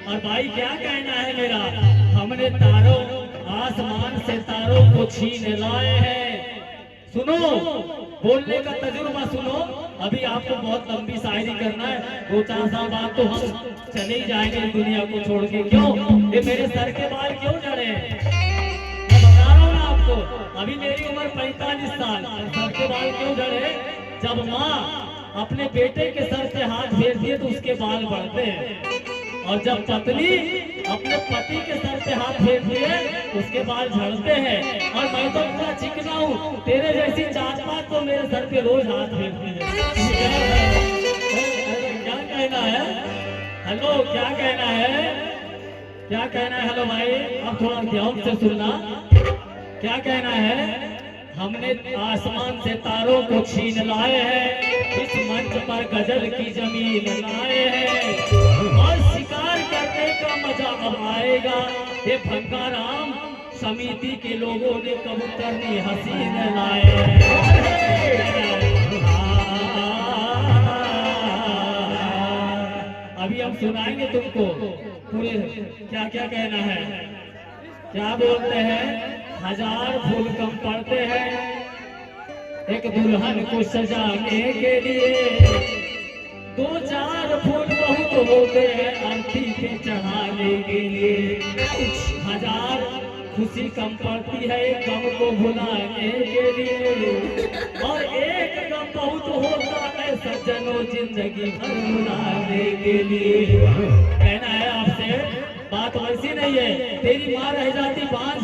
और भाई क्या कहना है मेरा, हमने तारों आसमान से तारों को छीन लाए हैं। सुनो, बोलने का तजुर्बा सुनो। अभी आपको बहुत लंबी शायरी करना है, 2-4 साल बाद तो हम चले ही जाएंगे दुनिया को छोड़ के। क्यों ये मेरे सर के बाल क्यों झड़े हैं? मैं बता रहा हूँ ना आपको, अभी मेरी उम्र 45 साल, सर के बाल क्यों झड़े? जब माँ अपने बेटे के सर से हाथ फेरती है तो उसके बाल बढ़ते हैं, और जब पत्नी अपने पति के सर से हाथ फेरती है उसके बाल झड़ते हैं। और मैं तो इतना चिकना हूँ, तेरे जैसी 4-5 तो मेरे सर पे रोज हाथ फेरती है। क्या कहना है? हेलो, क्या कहना है? क्या कहना है? हेलो भाई, अब थोड़ा ध्यान से सुनना। क्या कहना है? हमने आसमान से तारों को छीन लाए हैं, इस मंच पर गजल की जमीन लाए हैं, और शिकार करने का मजा अब आएगा। ये भंगाराम समिति के लोगों ने कबूतरनी हसीन लाए हैं। अभी हम सुनाएंगे तुमको पूरे क्या क्या कहना है। क्या बोलते हैं? 1000 फूल कम पड़ते हैं एक दुल्हन को सजाने के लिए, 2-4 फूल बहुत होते हैं आरती पे चढ़ाने के लिए। 1000 खुशी कम पड़ती है गम को भुलाने के लिए, और एक गम बहुत होता है सज्जनों जिंदगी भर भुलाने के लिए। कहना है आपसे, बात वैसी नहीं है, तेरी माँ रह जाती बांझ,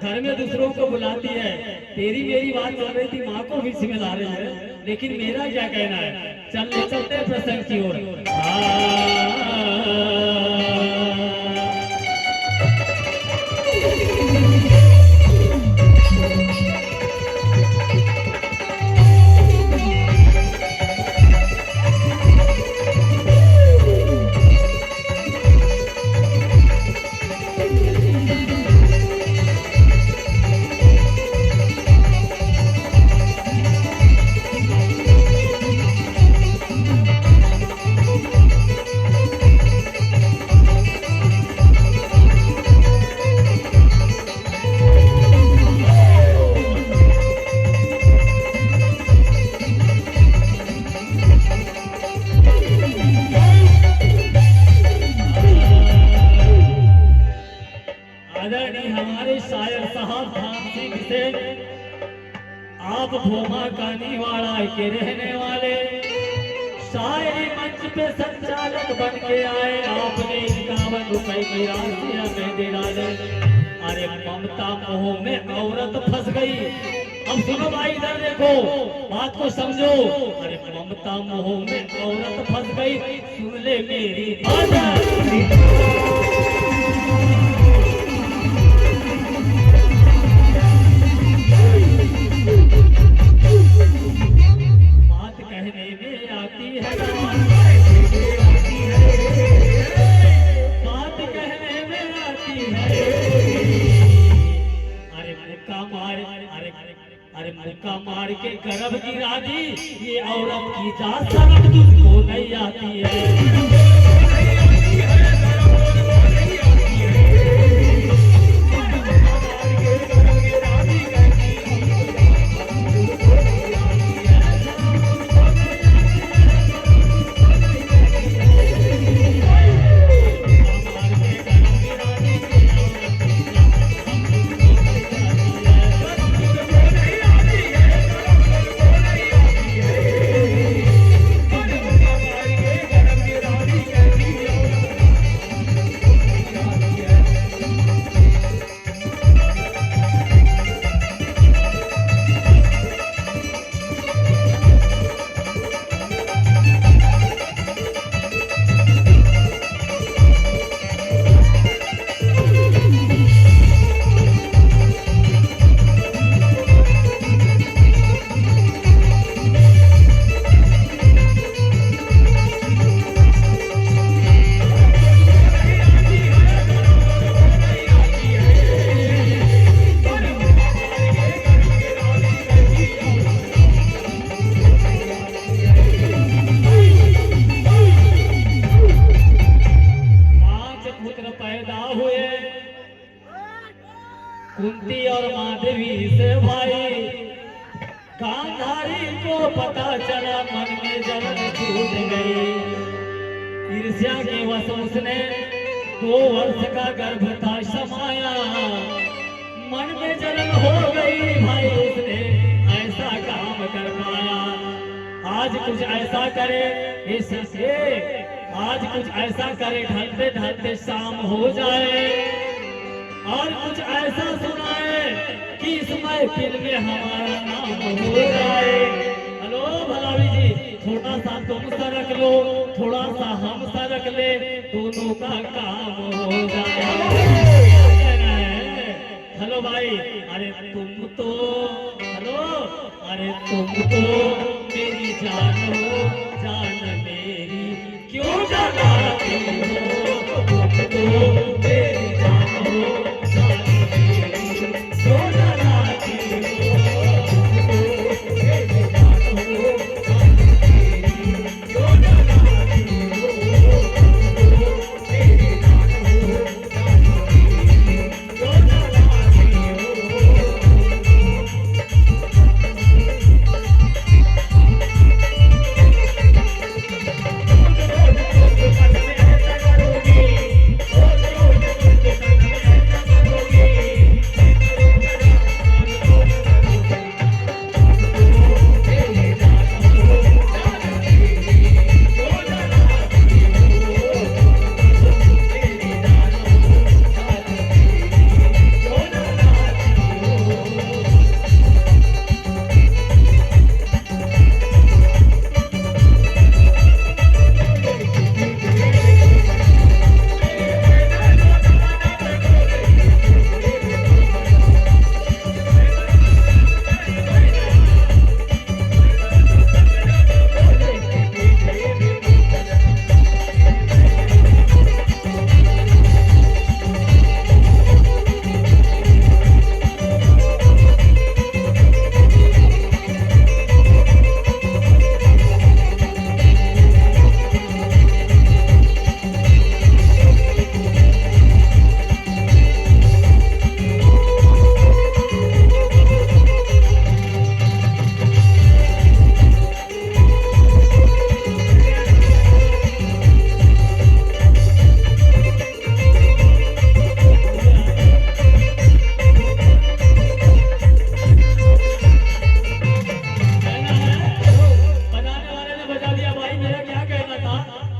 घर में दूसरों को बुलाती है। तेरी मेरी बात चल रही थी, माँ को बीच में ला रही है, लेकिन मेरा क्या कहना है? चलते चलते प्रसंग की ओर। हमारे शायर साहब धाम सिंह से, आप भोमा कानीवाड़ा के रहने वाले, शायरी मंच पे संचालक बन के आए। आपने 51 रुपए की राशि हमें दे डाले। अरे ममता मोह में औरत फंस गई। अब सुनो भाई, इधर देखो, बात को समझो। अरे ममता मोह में औरत फंस गई, सुन ले मेरी बात। अरे मुक्का मार के गर्भ गिरा दी, ये औरत की जात समझ तुझको नहीं आती है। पैदा हुए कुंती और माधवी से भाई। गांधारी को पता चला मन में जलन छूट गई। ईर्ष्या के वश उसने 2 वर्ष का गर्भ था समाया। मन में जलन हो गई भाई उसने ऐसा काम कर पाया। आज कुछ ऐसा करे इससे आज कुछ ऐसा करे ढलते ढलते शाम हो जाए और कुछ ऐसा सुनाए कि इस महफिल में हमारा नाम हो जाए। हेलो भलावी जी, छोटा सा तुम सा रख लो, थोड़ा सा हम सा रख ले, दोनों का काम हो जाए। हेलो भाई, अरे तुम तो हेलो, अरे तुम तो मेरी जान हो, जान मेरी क्यों जलाती हो, तुम तो मेरी जान हो, जान मेरी क्यों जलाती हो,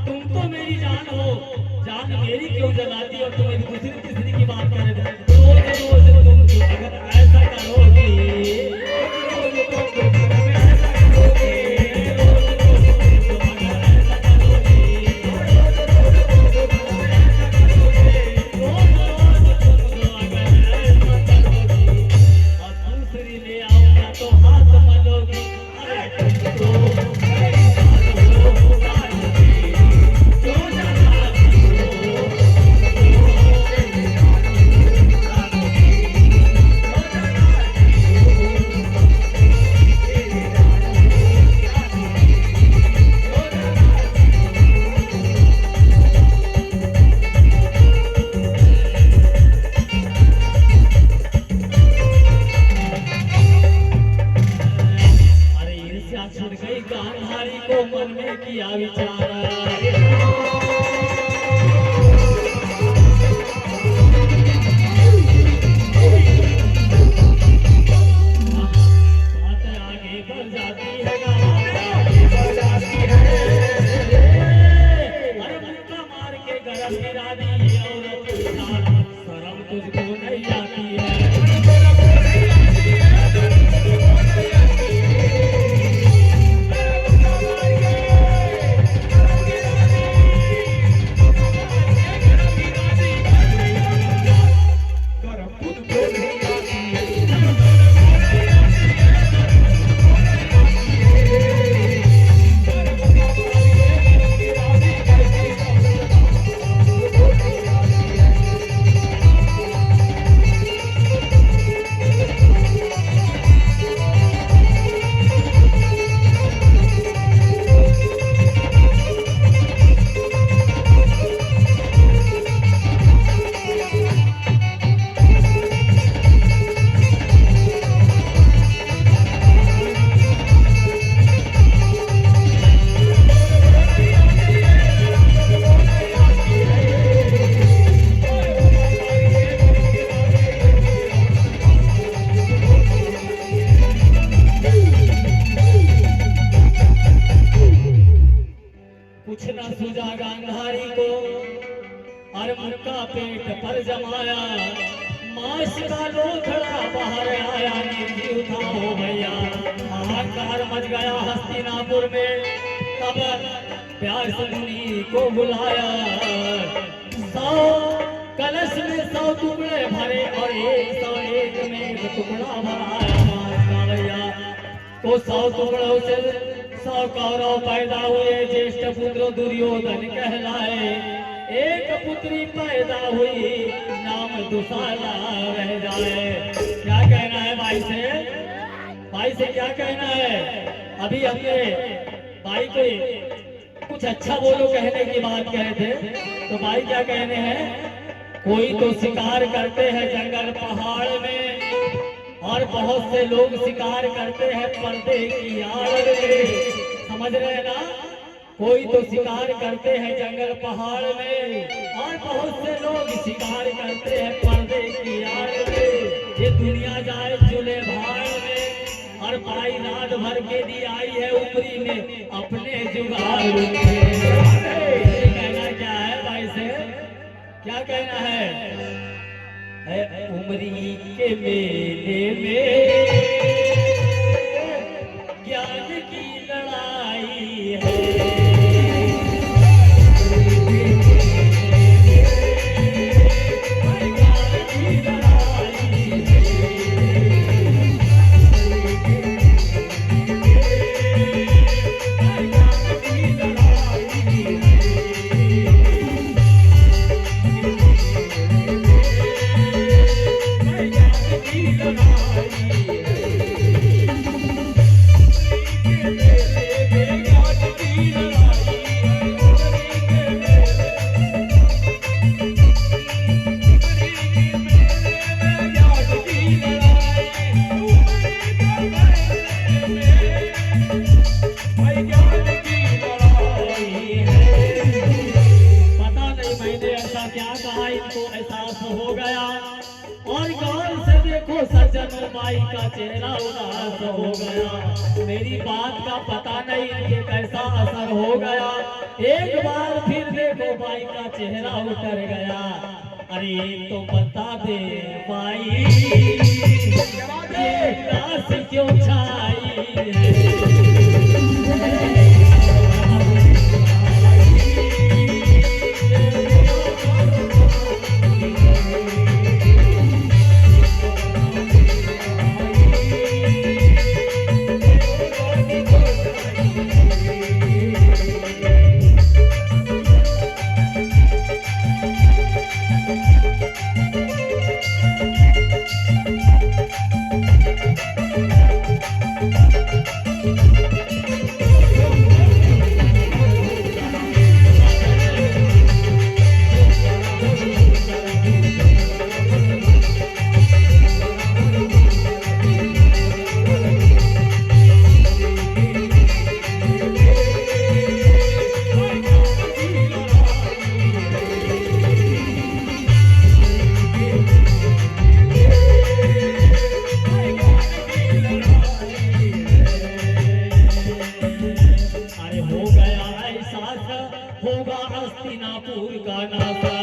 तुम तो मेरी जान हो, जान मेरी क्यों जलाती हो, तुम तो मेरी जान हो, जान मेरी क्यों जलाती हो। पेट पर जमाया, मांस का लोथड़ा बाहर आया, निर्जी उठाओ भैया। हाहाकार मच गया हस्तिनापुर में, तब प्यार से मुनि को बुलाया। 100 कलश में 100 टुकड़े भरे और 101 में एक टुकड़ा भराया मांस का भैया। तो 100 टुकड़ों से 100 कौरव पैदा हुए, ज्येष्ठ पुत्र दुर्योधन कहलाए। एक पुत्री पैदा हुई, नाम दुशाला रह जाए। क्या कहना है भाई से? भाई से क्या कहना है? अभी हमने भाई को कुछ अच्छा बोलो कहने की बात कहे थे, तो भाई क्या कहने हैं? कोई तो शिकार करते हैं जंगल पहाड़ में, और बहुत से लोग शिकार करते हैं पर्दे की आड़ में। समझ रहे हैं ना? कोई तो शिकार करते हैं जंगल पहाड़ में, और बहुत से लोग शिकार करते हैं पर्दे की आड़ में। ये दुनिया जाए चूल्हे भाड़ में, और भाई रात भर के दी आई है उमरी में अपने जुगाड़ में। कहना क्या है भाई से? क्या कहना है? उमरी के मेले में ज्ञान की लड़ाई है। बाई का चेहरा उदास हो गया। मेरी बात का पता नहीं कि कैसा असर हो गया। एक बार फिर देखो बाई का चेहरा उतर गया। अरे तो बता दे बाई, ये उदास क्यों छाई है? होगा हस्तिनापुर का नासा।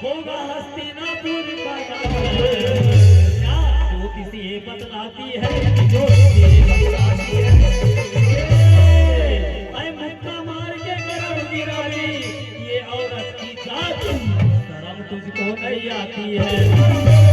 होगा हस्तिनापुर का नासा। जो किसी बतलाती है, जो किसी बतलाती है, मुक्का मार के गरम गिरावी, ये औरत की जात शर्म तुझको नहीं आती है।